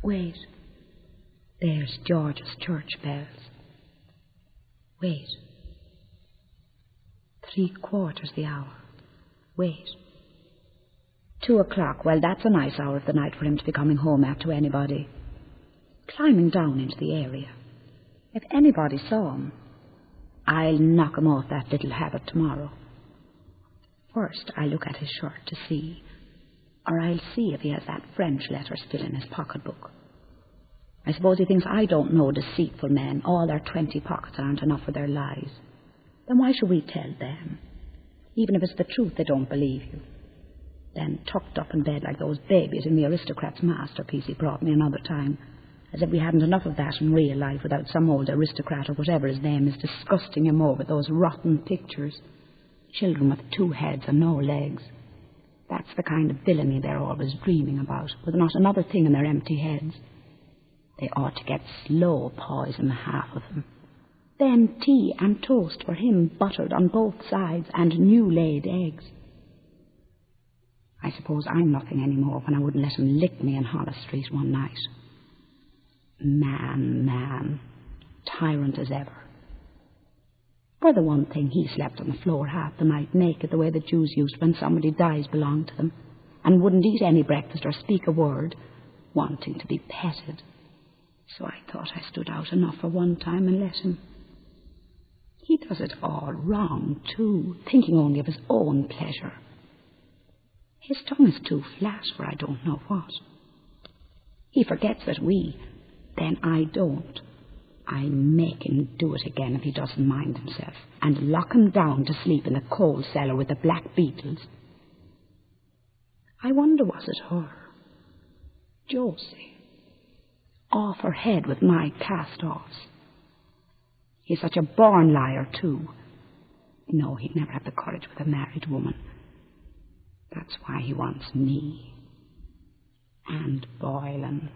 Wait. There's George's church bells. Wait. 3/4 the hour. Wait. 2:00. Well, that's a nice hour of the night for him to be coming home at to anybody. Climbing down into the area. If anybody saw him, I'll knock him off that little habit tomorrow. First, I'll look at his shirt to see, or I'll see if he has that French letter still in his pocketbook. I suppose he thinks I don't know deceitful men. All their 20 pockets aren't enough for their lies. Then why should we tell them? Even if it's the truth, they don't believe you. Then tucked up in bed like those babies in the aristocrat's masterpiece he brought me another time, as if we hadn't enough of that in real life without some old aristocrat or whatever his name is disgusting him over those rotten pictures. Children with 2 heads and no legs. That's the kind of villainy they're always dreaming about, with not another thing in their empty heads. They ought to get slow poison, half of them. Then tea and toast for him, buttered on both sides, and new-laid eggs. I suppose I'm nothing any more when I wouldn't let him lick me in Hollis Street one night. Man, tyrant as ever. For the one thing, he slept on the floor half the night, naked, the way the Jews used when somebody dies belonged to them, and wouldn't eat any breakfast or speak a word, wanting to be petted. So I thought I stood out enough for one time and let him. He does it all wrong, too, thinking only of his own pleasure. His tongue is too flat for I don't know what. He forgets that then I don't. I make him do it again if he doesn't mind himself, and lock him down to sleep in the coal cellar with the black beetles. I wonder, was it her? Josie. Off her head with my cast-offs. He's such a born liar, too. No, he'd never have the courage with a married woman. That's why he wants me. And Boylan.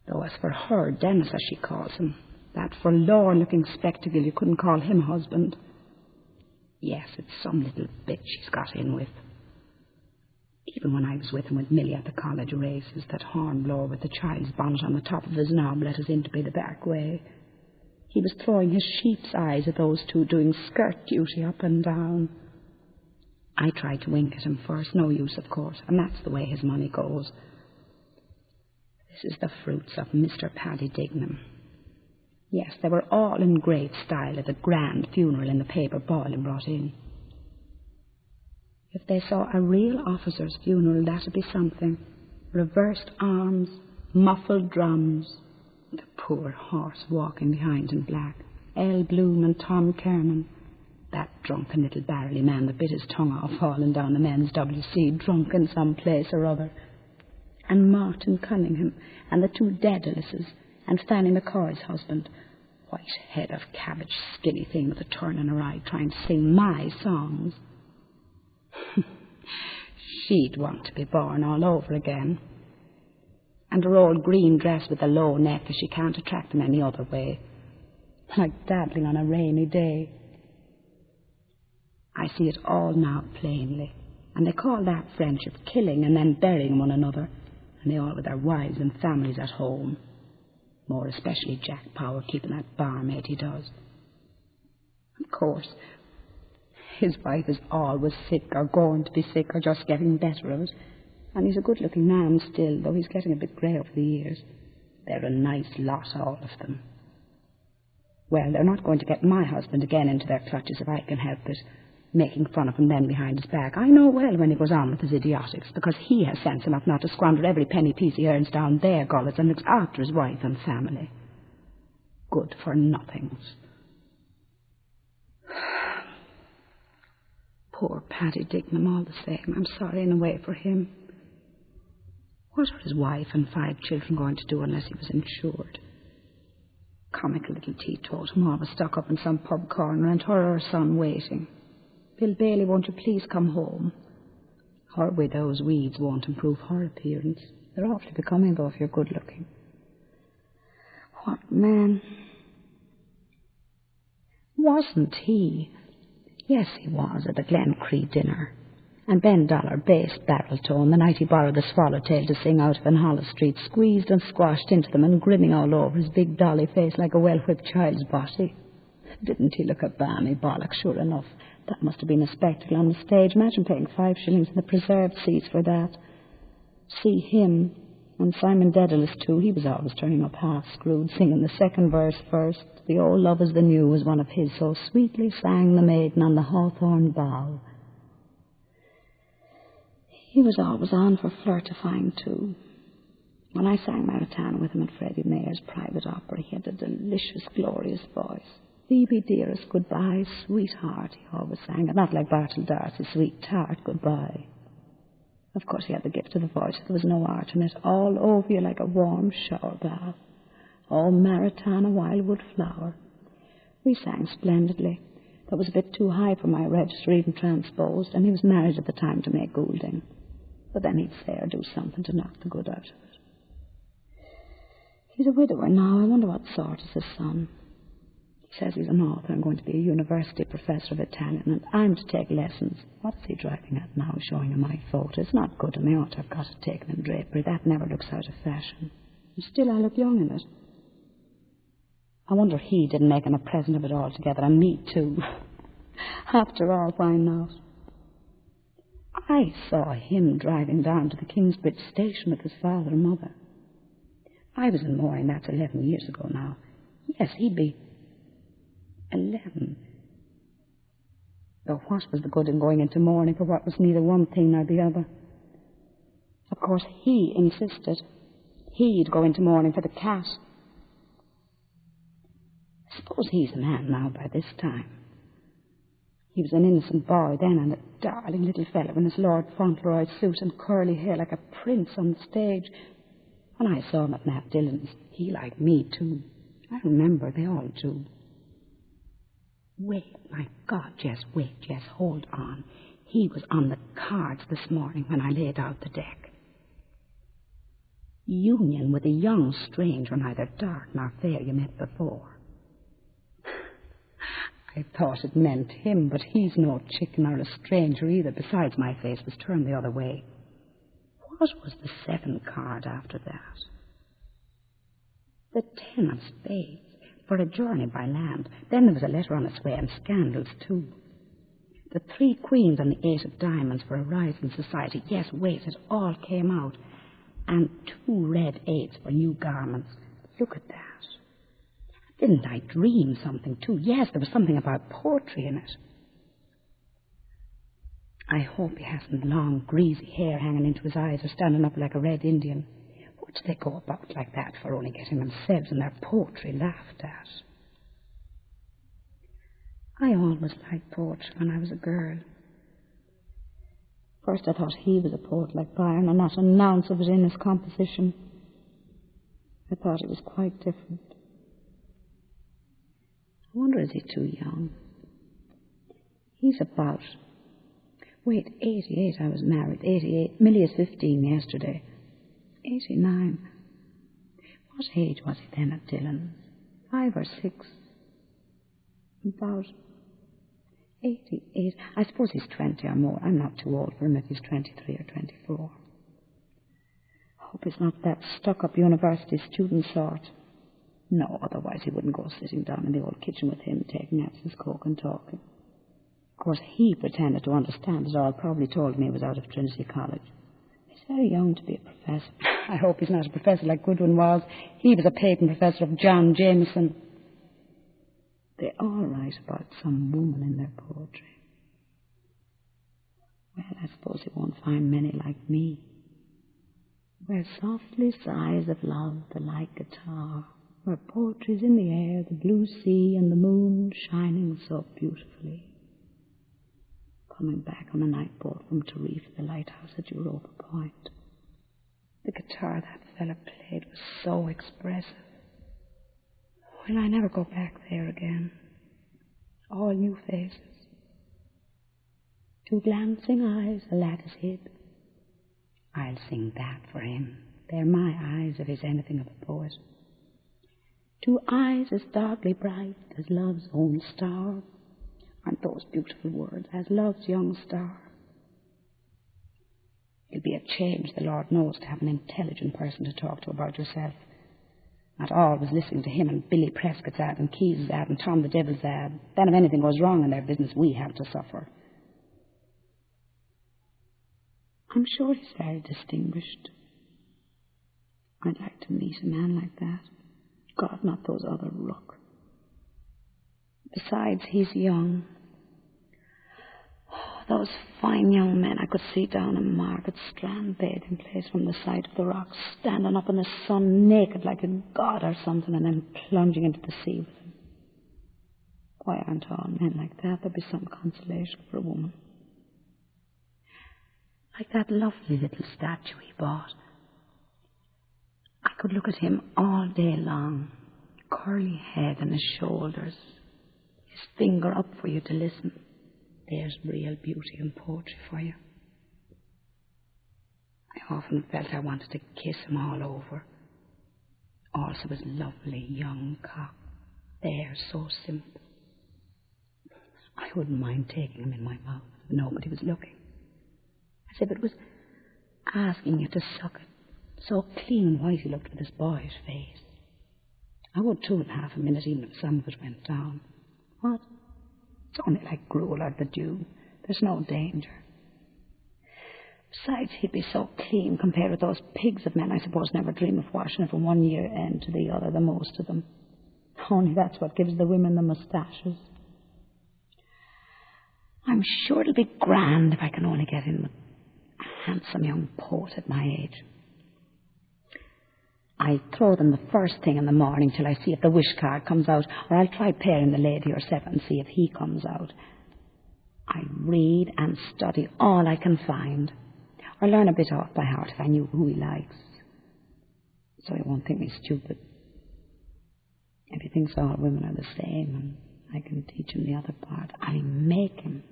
Though as for her, Dennis, as she calls him, that forlorn-looking spectacle, you couldn't call him husband. Yes, it's some little bitch she's got in with. Even when I was with him with Millie at the college races, that hornblower with the child's bonnet on the top of his knob let us in to be the back way. He was throwing his sheep's eyes at those two doing skirt duty up and down. I tried to wink at him first, no use, of course, and that's the way his money goes. This is the fruits of Mr. Paddy Dignam. Yes, they were all in great style at the grand funeral in the paper Boylan brought in. If they saw a real officer's funeral, that'd be something. Reversed arms, muffled drums, the poor horse walking behind in black, L. Bloom and Tom Kernan, that drunken little barrelly man that bit his tongue off falling down the men's WC, drunk in some place or other, and Martin Cunningham, and the 2 Daedalus, and Fanny McCoy's husband, white head of cabbage, skinny thing with a turn in her eye, trying to sing my songs. She'd want to be born all over again. And her old green dress with the low neck, as she can't attract him any other way, like dabbling on a rainy day. I see it all now plainly, and they call that friendship, killing and then burying one another, and they all with their wives and families at home. More especially Jack Power, keeping that barmaid he does. Of course, his wife is always sick or going to be sick or just getting better of it, and he's a good-looking man still, though he's getting a bit grey over the years. They're a nice lot, all of them. Well, they're not going to get my husband again into their clutches if I can help it, making fun of him then behind his back. I know well when he goes on with his idiotics, because he has sense enough not to squander every penny piece he earns down their gullets and looks after his wife and family. Good for nothings. Poor Paddy Dignam, all the same. I'm sorry in a way for him. What are his wife and 5 children going to do unless he was insured? Comical little teetotum, always stuck up in some pub corner, and her or her son waiting. Bill Bailey, won't you please come home? Her widow's weeds won't improve her appearance. They're awfully becoming, though, if you're good-looking. What man? Wasn't he? Yes, he was, at the Glencree dinner. And Ben Dollar bassed barrel tone the night he borrowed the swallowtail to sing out of in Hollis Street, squeezed and squashed into them and grinning all over his big dolly face like a well-whipped child's body. Didn't he look a balmy bollock, sure enough? That must have been a spectacle on the stage. Imagine paying 5 shillings in the preserved seats for that. See him, and Simon Dedalus too. He was always turning up half-screwed, singing the second verse first. The old love is the new was one of his, so sweetly sang the maiden on the hawthorn bough. He was always on for flirtifying too. When I sang Maritana with him at Freddie Mayer's private opera, he had a delicious, glorious voice. Phoebe, dearest, goodbye, sweetheart, he always sang, and not like Bartle Darcy, sweet tart, goodbye. Of course, he had the gift of the voice. There was no art in it. All over you like a warm shower bath. Oh, Maritana, wildwood flower. We sang splendidly. That was a bit too high for my register, even transposed, and he was married at the time to May Goulding. But then he'd say or do something to knock the good out of it. He's a widower now. I wonder what sort is his son. He says he's an author and going to be a university professor of Italian, and I'm to take lessons. What is he driving at now, showing him my photo? It's not good, and I ought to have got it taken in drapery. That never looks out of fashion. And still I look young in it. I wonder if he didn't make him a present of it altogether, and me too. After all, why not? I saw him driving down to the Kingsbridge station with his father and mother. I was in mourning, that's 11 years ago now. Yes, he'd be 11. Though what was the good in going into mourning for what was neither one thing nor the other? Of course, he insisted. He'd go into mourning for the cat. I suppose he's a man now by this time. He was an innocent boy then, and a darling little fellow in his Lord Fauntleroy suit and curly hair like a prince on the stage. When I saw him at Matt Dillon's, he liked me too. I remember, they all do. Wait, my God, Jess, wait, Jess, hold on. He was on the cards this morning when I laid out the deck. Union with a young stranger, neither dark nor fair you met before. I thought it meant him, but he's no chicken or a stranger either. Besides, my face was turned the other way. What was the 7th card after that? The 10 of spades, for a journey by land. Then there was a letter on its way, and scandals too. The 3 queens and the 8 of diamonds for a rise in society. Yes, wait, it all came out. And 2 red 8s for new garments. Look at that. Didn't I dream something, too? Yes, there was something about poetry in it. I hope he hasn't long, greasy hair hanging into his eyes or standing up like a red Indian. What do they go about like that for, only getting themselves and their poetry laughed at? I always liked poetry when I was a girl. First I thought he was a poet like Byron, and not an ounce of it in his composition. I thought it was quite different. I wonder, is he too young? He's about... Wait, 88 I was married. 88. Millie is 15 yesterday. 89. What age was he then at Dillon's? 5 or 6? About 88. I suppose he's 20 or more. I'm not too old for him if he's 23 or 24. I hope he's not that stuck-up university student sort. No, otherwise he wouldn't go sitting down in the old kitchen with him, taking Absinthe Coke and talking. Of course, he pretended to understand it all, probably told me he was out of Trinity College. He's very young to be a professor. I hope he's not a professor like Goodwin was. He was a patent professor of John Jameson. They all write about some woman in their poetry. Well, I suppose he won't find many like me. Where softly sighs of love the light guitar, where poetry's in the air, the blue sea and the moon shining so beautifully. Coming back on a night boat from Tarifa, the lighthouse at Europa Point. The guitar that fella played was so expressive. Will I never go back there again? All new faces. 2 glancing eyes, a lattice hid. I'll sing that for him. They're my eyes if he's anything of a poet. 2 eyes as darkly bright as love's own star. Aren't those beautiful words? As love's young star. It'll be a change, the Lord knows, to have an intelligent person to talk to about yourself. Not always listening to him and Billy Prescott's ad and Keyes' ad and Tom the Devil's ad. Then if anything goes wrong in their business, we have to suffer. I'm sure he's very distinguished. I'd like to meet a man like that. God, not those other ruck. Besides, he's young. Oh, those fine young men I could see down in Market Strand bathing place from the side of the rocks, standing up in the sun naked like a god or something and then plunging into the sea with him. Why aren't all men like that? There'd be some consolation for a woman. Like that lovely little statue he bought. I could look at him all day long, curly head and his shoulders, his finger up for you to listen. There's real beauty and poetry for you. I often felt I wanted to kiss him all over. Also his lovely young cock, there, so simple. I wouldn't mind taking him in my mouth if nobody was looking. As if it was asking you to suck it. So clean and white he looked with his boyish face. I would too in half a minute, even if some of it went down. What? It's only like gruel or the dew. There's no danger. Besides, he'd be so clean compared with those pigs of men I suppose never dream of washing it from one year end to the other, the most of them. Only that's what gives the women the moustaches. I'm sure it'll be grand if I can only get in with a handsome young poet at my age. I throw them the first thing in the morning till I see if the wish card comes out, or I'll try pairing the lady or seven and see if he comes out. I read and study all I can find, or learn a bit off by heart if I knew who he likes, so he won't think me stupid. If he thinks all women are the same and I can teach him the other part, I'll make him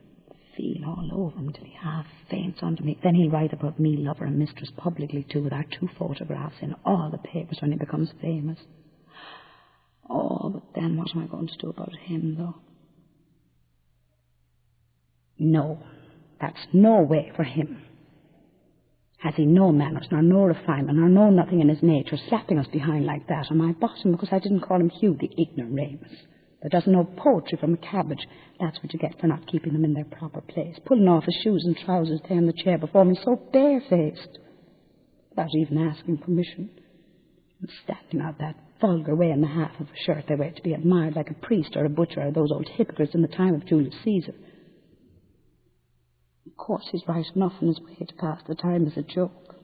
feel all over him till he half faints under me. Then he'll write about me, lover and mistress, publicly too, with our 2 photographs in all the papers when he becomes famous. Oh, but then what am I going to do about him, though? No, that's no way for him. Has he no manners, nor no refinement, nor no nothing in his nature, slapping us behind like that on my bottom because I didn't call him Hugh, the ignoramus? That doesn't know poetry from a cabbage. That's what you get for not keeping them in their proper place. Pulling off his shoes and trousers there in the chair before me so barefaced, without even asking permission. And standing out that vulgar way in the half of a shirt they wear to be admired like a priest or a butcher or those old hypocrites in the time of Julius Caesar. Of course, he's right enough in his way to pass the time as a joke.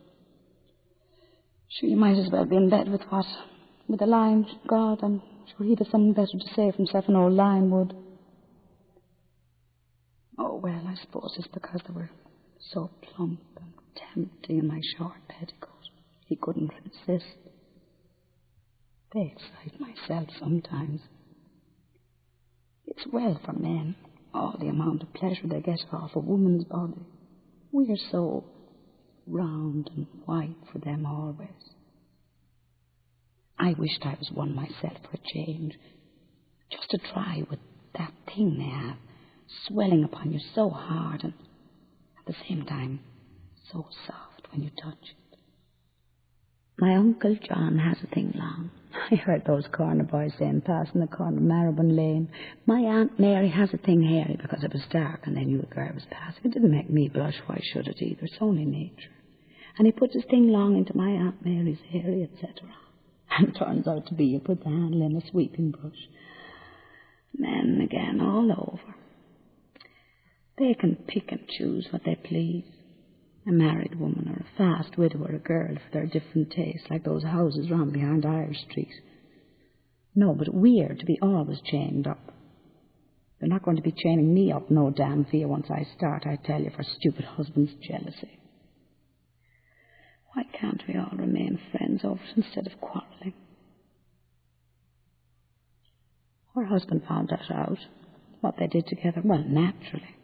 Sure, you might as well be in bed with a lion, God, and sure he'd have something better to say for himself, an old lion would. Oh, well, I suppose it's because they were so plump and tempting in my short petticoat. He couldn't resist. They excite myself sometimes. It's well for men, all the amount of pleasure they get off a woman's body. We're so round and white for them always. I wished I was one myself for a change, just to try with that thing they have, swelling upon you so hard and at the same time so soft when you touch it. My Uncle John has a thing long. I heard those corner boys saying, passing the corner of Marylebone Lane. My Aunt Mary has a thing hairy because it was dark and they knew a girl was passing. It didn't make me blush. Why should it either? It's only nature. And he put his thing long into my Aunt Mary's hairy, etc. And it turns out to be you put the handle in a sweeping brush. Men again all over. They can pick and choose what they please. A married woman or a fast widow or a girl for their different tastes, like those houses round behind Irish Street. No, but we're to be always chained up. They're not going to be chaining me up no damn fear once I start, I tell you, for stupid husband's jealousy. Why can't we all remain friends over it instead of quarrelling? Her husband found that out, what they did together. Well, naturally.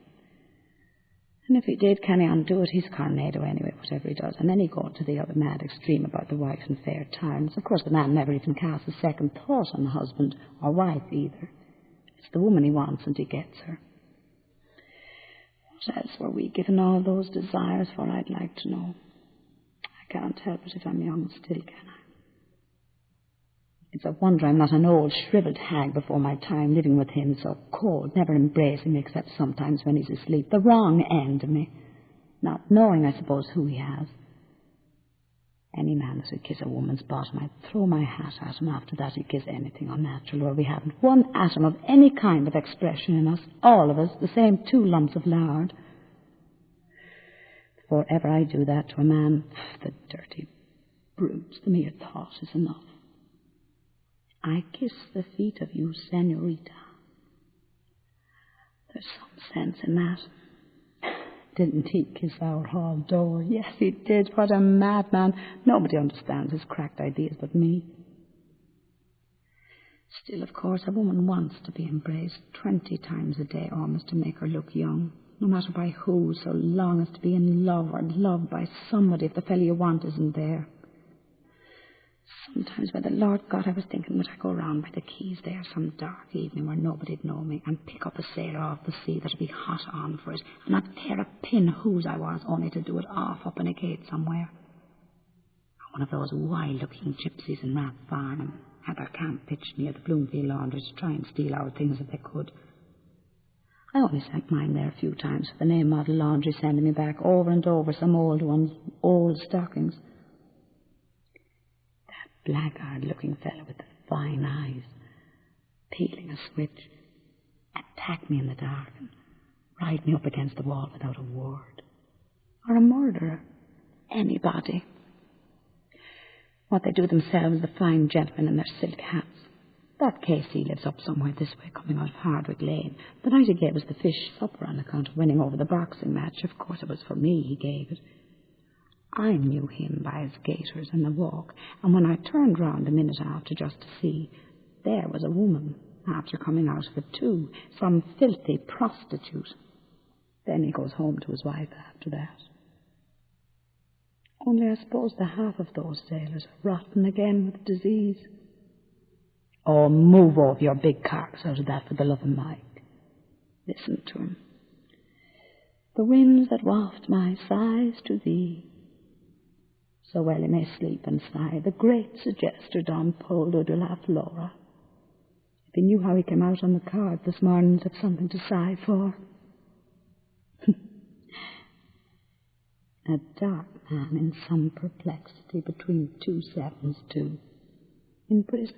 And if he did, can he undo it? He's Cornado anyway, whatever he does. And then he go to the other mad extreme about the wife and fair times. Of course, the man never even casts a second thought on the husband or wife either. It's the woman he wants and he gets her. What else were we given all those desires for, I'd like to know. I can't help it if I'm young still, can I? It's a wonder I'm not an old, shriveled hag before my time, living with him so cold, never embracing me except sometimes when he's asleep. The wrong end of me. Not knowing, I suppose, who he has. Any man that would kiss a woman's bottom, I'd throw my hat at him after that. He'd kiss anything unnatural, where we haven't one atom of any kind of expression in us, all of us, the same 2 lumps of lard. Before ever I do that to a man, the dirty brutes, the mere thought is enough. I kiss the feet of you, senorita. There's some sense in that. Didn't he kiss our hall door? Yes, he did. What a madman. Nobody understands his cracked ideas but me. Still, of course, a woman wants to be embraced 20 times a day almost to make her look young, no matter by who, so long as to be in love or loved by somebody if the fellow you want isn't there. Sometimes, by the Lord God, I was thinking, would I go round by the quays there some dark evening where nobody'd know me and pick up a sailor off the sea that'd be hot on for it and not care a pin whose I was, only to do it off up in a gate somewhere. Or one of those wild-looking gypsies in Rat Farm and had their camp pitched near the Bloomfield laundry to try and steal our things if they could. I only sent mine there a few times for the name model laundry sending me back over and over some old ones, old stockings. Blackguard-looking fellow with the fine eyes, peeling a switch, attack me in the dark and ride me up against the wall without a word. Or a murderer. Anybody. What they do themselves, the fine gentlemen in their silk hats. That Casey lives up somewhere this way, coming out of Hardwick Lane. The night he gave us the fish supper on account of winning over the boxing match, of course it was for me he gave it. I knew him by his gaiters and the walk, and when I turned round a minute after just to see, there was a woman, after coming out of it too, some filthy prostitute. Then he goes home to his wife after that. Only I suppose the half of those sailors are rotten again with disease. Oh, move off your big cocks out of that for the love of Mike. Listen to him. The winds that waft my sighs to thee, so well he may sleep and sigh, the great suggester Don Poldo de la Flora. If he knew how he came out on the card this morning, he'd have something to sigh for. A dark man in some perplexity between 2 sevens too. In prison.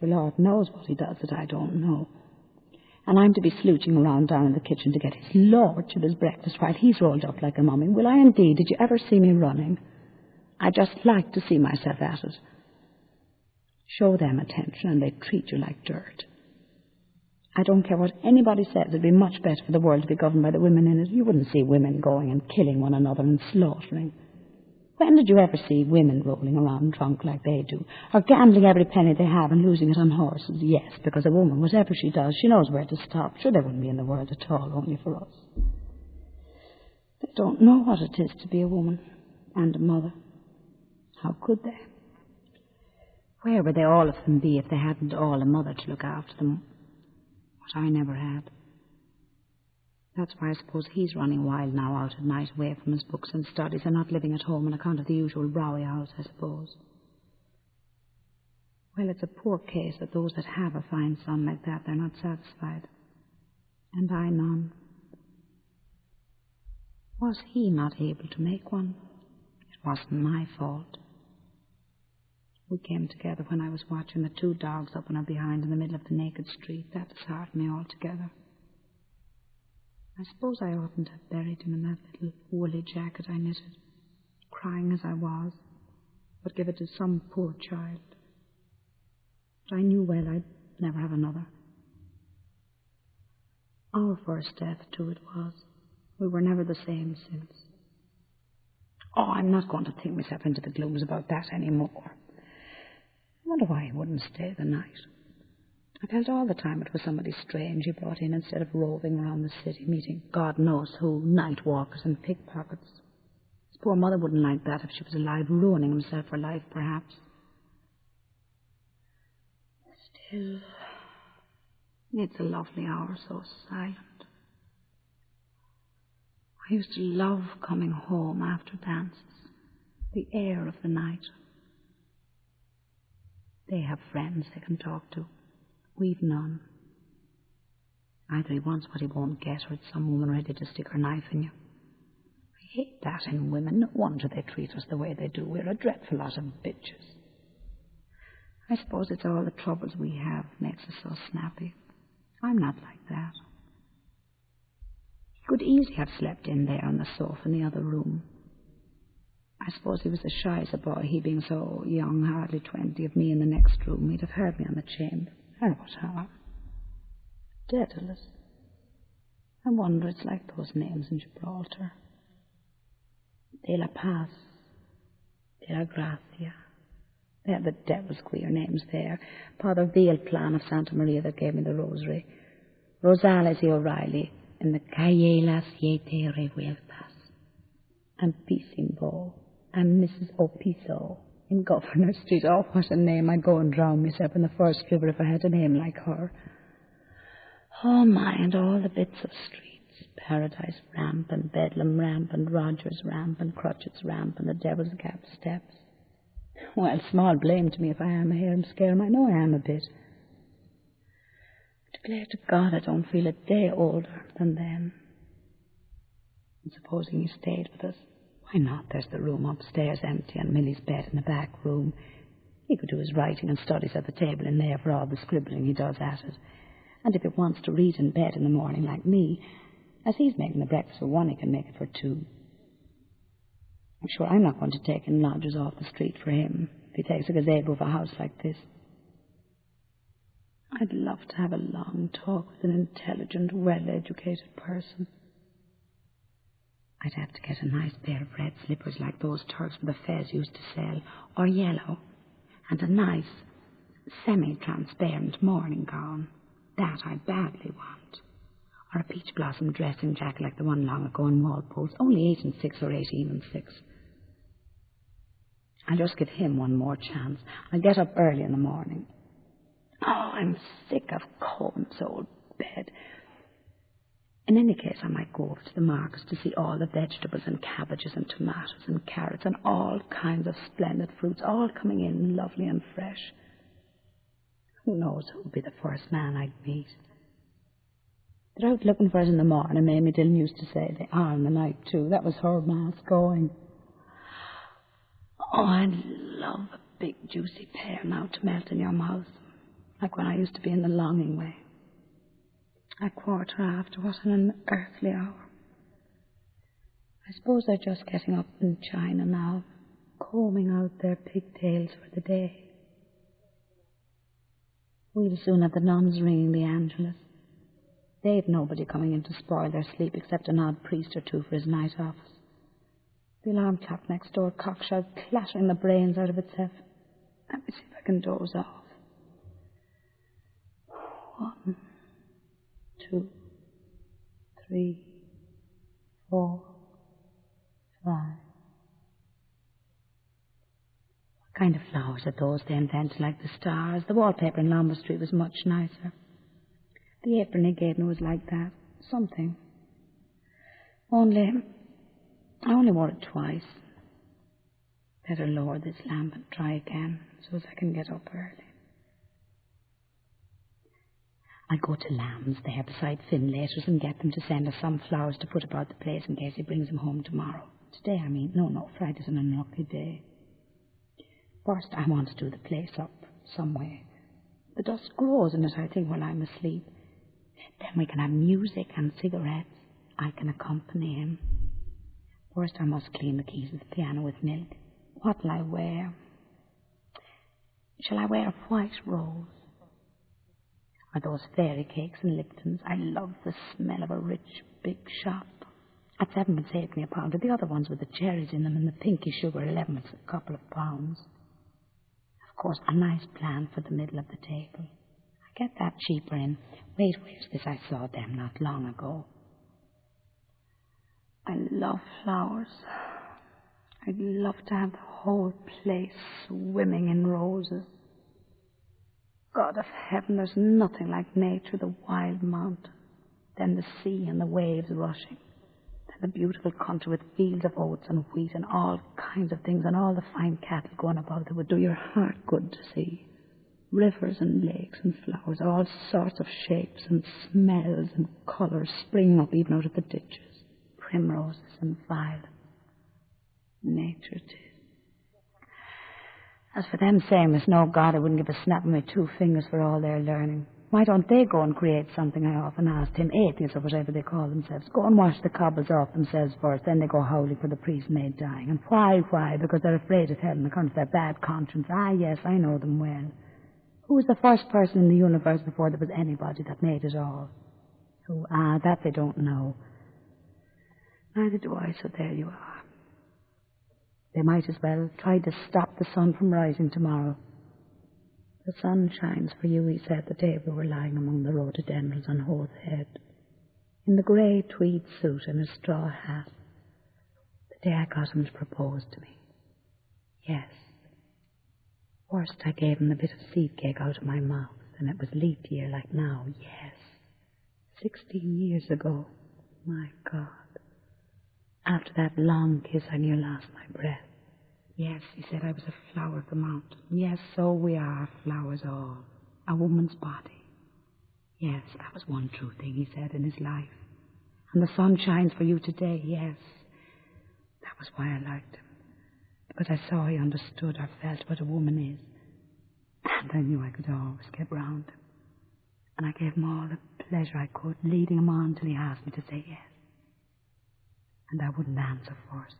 The Lord knows what he does that I don't know. And I'm to be slouching around down in the kitchen to get his lordship his breakfast while he's rolled up like a mummy. Will I indeed? Did you ever see me running? I just like to see myself at it. Show them attention and they treat you like dirt. I don't care what anybody says, it'd be much better for the world to be governed by the women in it. You wouldn't see women going and killing one another and slaughtering. When did you ever see women rolling around drunk like they do? Or gambling every penny they have and losing it on horses? Yes, because a woman, whatever she does, she knows where to stop. Sure, they wouldn't be in the world at all, only for us. They don't know what it is to be a woman and a mother. How could they? Where would they all of them be if they hadn't all a mother to look after them? What I never had. That's why I suppose he's running wild now out at night away from his books and studies and not living at home on account of the usual rowy hours, I suppose. Well, it's a poor case that those that have a fine son like that, they're not satisfied. And I none. Was he not able to make one? It wasn't my fault. We came together when I was watching the 2 dogs up and up behind in the middle of the naked street. That disheartened me altogether. I suppose I oughtn't to have buried him in that little woolly jacket I knitted, crying as I was, but give it to some poor child. But I knew well I'd never have another. Our first death, too, it was. We were never the same since. Oh, I'm not going to think myself into the glooms about that any more. I wonder why he wouldn't stay the night. I felt all the time it was somebody strange he brought in instead of roving around the city, meeting God knows who, night walkers and pickpockets. His poor mother wouldn't like that if she was alive, ruining himself for life, perhaps. Still, it's a lovely hour, so silent. I used to love coming home after dances, the air of the night. They have friends they can talk to. We've none. Either he wants what he won't get, or it's some woman ready to stick her knife in you. I hate that in women. No wonder they treat us the way they do. We're a dreadful lot of bitches. I suppose it's all the troubles we have makes us so snappy. I'm not like that. He could easily have slept in there on the sofa in the other room. I suppose he was as shy as a boy, he being so young, hardly 20, of me in the next room. He'd have heard me on the chamber. And what harm? Daedalus. I wonder it's like those names in Gibraltar. De la Paz, de la Gracia. They have the devil's queer names there. Father Veilplan of Santa Maria that gave me the rosary. Rosales y O'Reilly in the Calle Las Siete Revueltas. And Pisimbo and Mrs. Opiso in Governor Street. Oh, what a name. I'd go and drown myself in the first river if I had a name like her. Oh, my, and all the bits of streets. Paradise Ramp and Bedlam Ramp and Rogers Ramp and Crutchett's Ramp and the Devil's Gap Steps. Well, small blame to me if I am a harum-scarum. I know I am a bit. I declare to God I don't feel a day older than then. And supposing he stayed with us, why not? There's the room upstairs empty and Millie's bed in the back room. He could do his writing and studies at the table in there for all the scribbling he does at it. And if he wants to read in bed in the morning like me, as he's making the breakfast for one, he can make it for two. I'm sure I'm not going to take in lodgers off the street for him if he takes a gazebo of a house like this. I'd love to have a long talk with an intelligent, well-educated person. I'd have to get a nice pair of red slippers like those Turks with the fez used to sell, or yellow, and a nice, semi-transparent morning gown. That I badly want. Or a peach blossom dressing jacket like the one long ago in Walpole's, only 8 and 6 or 18 and 6. I'll just give him one more chance. I'll get up early in the morning. Oh, I'm sick of Cohen's old bed. In any case, I might go over to the markets to see all the vegetables and cabbages and tomatoes and carrots and all kinds of splendid fruits, all coming in lovely and fresh. Who knows who would be the first man I'd meet? They're out looking for us in the morning, Mamie Dillon used to say. They are in the night, too. That was her mask going. Oh, I'd love a big, juicy pear now to melt in your mouth, like when I used to be in the longing way. At 1:15, what an unearthly hour. I suppose they're just getting up in China now, combing out their pigtails for the day. We'll soon have the nuns ringing the Angelus. They've nobody coming in to spoil their sleep except an odd priest or two for his night office. The alarm clock next door cocks out, clattering the brains out of itself. Let me see if I can doze off. 1, 2, 3, 4, 5. What kind of flowers are those they invented, like the stars? The wallpaper in Lombard Street was much nicer. The apron he gave me was like that. Something. I only wore it twice. Better lower this lamp and try again, so as I can get up early. I'll go to Lamb's there beside Finlayter's and get them to send us some flowers to put about the place in case he brings them home tomorrow. Today, I mean. No, Friday's an unlucky day. First, I want to do the place up some way. The dust grows in it, I think, while I'm asleep. Then we can have music and cigarettes. I can accompany him. First, I must clean the keys of the piano with milk. What'll I wear? Shall I wear a white rose? Or those fairy cakes and Liptons? I love the smell of a rich, big shop. At 7 halfpenny a pound, and the other ones with the cherries in them and the pinky sugar, 11 a couple of pounds. Of course, a nice plan for the middle of the table. I get that cheaper in. Wait till this. I saw them not long ago. I love flowers. I'd love to have the whole place swimming in roses. God of heaven, there's nothing like nature, the wild mountain, then the sea and the waves rushing, then and a beautiful country with fields of oats and wheat and all kinds of things, and all the fine cattle going about that would do your heart good to see. Rivers and lakes and flowers, all sorts of shapes and smells and colours springing up even out of the ditches. Primroses and violets. Nature it is. As for them saying there's no God, I wouldn't give a snap of my 2 fingers for all their learning. Why don't they go and create something? I often asked him. Atheists or whatever they call themselves. Go and wash the cobbles off themselves first, then they go howling for the priest maid dying. And why? Because they're afraid of hell on account of their bad conscience. Ah, yes, I know them well. Who was the first person in the universe before there was anybody that made it all? Who? Ah, that they don't know. Neither do I, so there you are. They might as well try to stop the sun from rising tomorrow. The sun shines for you, he said, the day we were lying among the rhododendrons on Hoth Head, in the grey tweed suit and a straw hat, the day I got him to propose to me. Yes. First I gave him a bit of seed cake out of my mouth, and it was leap year like now. Yes. 16 years ago. My God. After that long kiss, I near lost my breath. Yes, he said, I was a flower of the mountain. Yes, so we are, flowers all. A woman's body. Yes, that was one true thing, he said, in his life. And the sun shines for you today, yes. That was why I liked him. Because I saw he understood or felt what a woman is. And I knew I could always get round him. And I gave him all the pleasure I could, leading him on till he asked me to say yes. And I wouldn't answer first.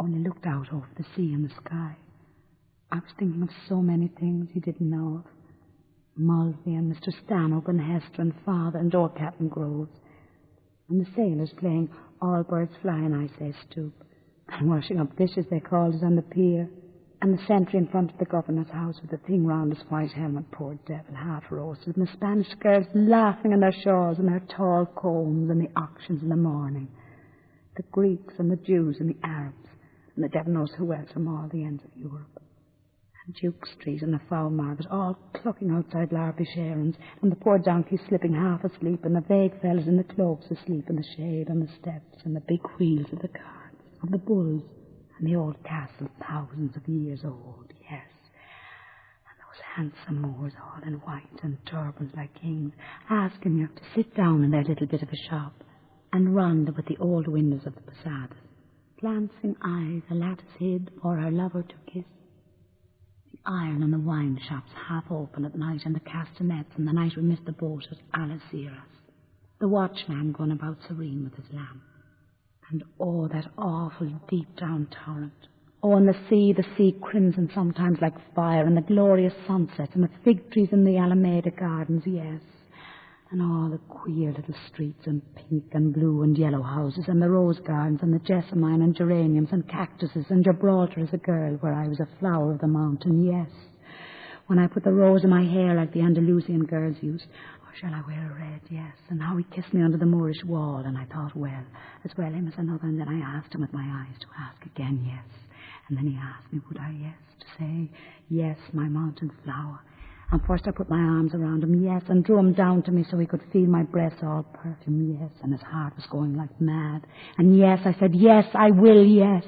Only looked out over the sea and the sky. I was thinking of so many things he didn't know of. Mulvey and Mr. Stanhope and Hester and Father and old Captain Groves. And the sailors playing All Birds Fly and I Say Stoop. And washing up dishes, they called it, on the pier. And the sentry in front of the governor's house with the thing round his white helmet, poor devil, half roasted. And the Spanish girls laughing in their shawls and their tall combs, and the auctions in the morning. The Greeks and the Jews and the Arabs, and the devil knows who else from all the ends of Europe. And Duke Street and the Foul Market, all clucking outside Larby Sharon's, and the poor donkeys slipping half asleep, and the vague fellas in the cloaks asleep in the shade on the steps, and the big wheels of the carts, of the bulls, and the old castle thousands of years old, yes. And those handsome Moors all in white and turbans like kings, asking you to sit down in their little bit of a shop, and round with the old windows of the posadas, glancing eyes a lattice hid for her lover to kiss. The iron and the wine shops half open at night, and the castanets, and the night we missed the boat at Algeciras. The watchman going about serene with his lamp. And oh, that awful deep down torrent. Oh, and the sea crimson sometimes like fire, and the glorious sunsets, and the fig trees in the Alameda Gardens, yes. And all the queer little streets, and pink and blue and yellow houses, and the rose gardens, and the jessamine and geraniums and cactuses, and Gibraltar as a girl, where I was a flower of the mountain, yes. When I put the rose in my hair like the Andalusian girls used, or shall I wear a red, yes. And how he kissed me under the Moorish wall, and I thought, well, as well him as another, and then I asked him with my eyes to ask again, yes. And then he asked me, would I, yes, to say, yes, my mountain flower. And first I put my arms around him, yes, and drew him down to me so he could feel my breath all perfume, yes, and his heart was going like mad. And yes, I said, yes, I will, yes.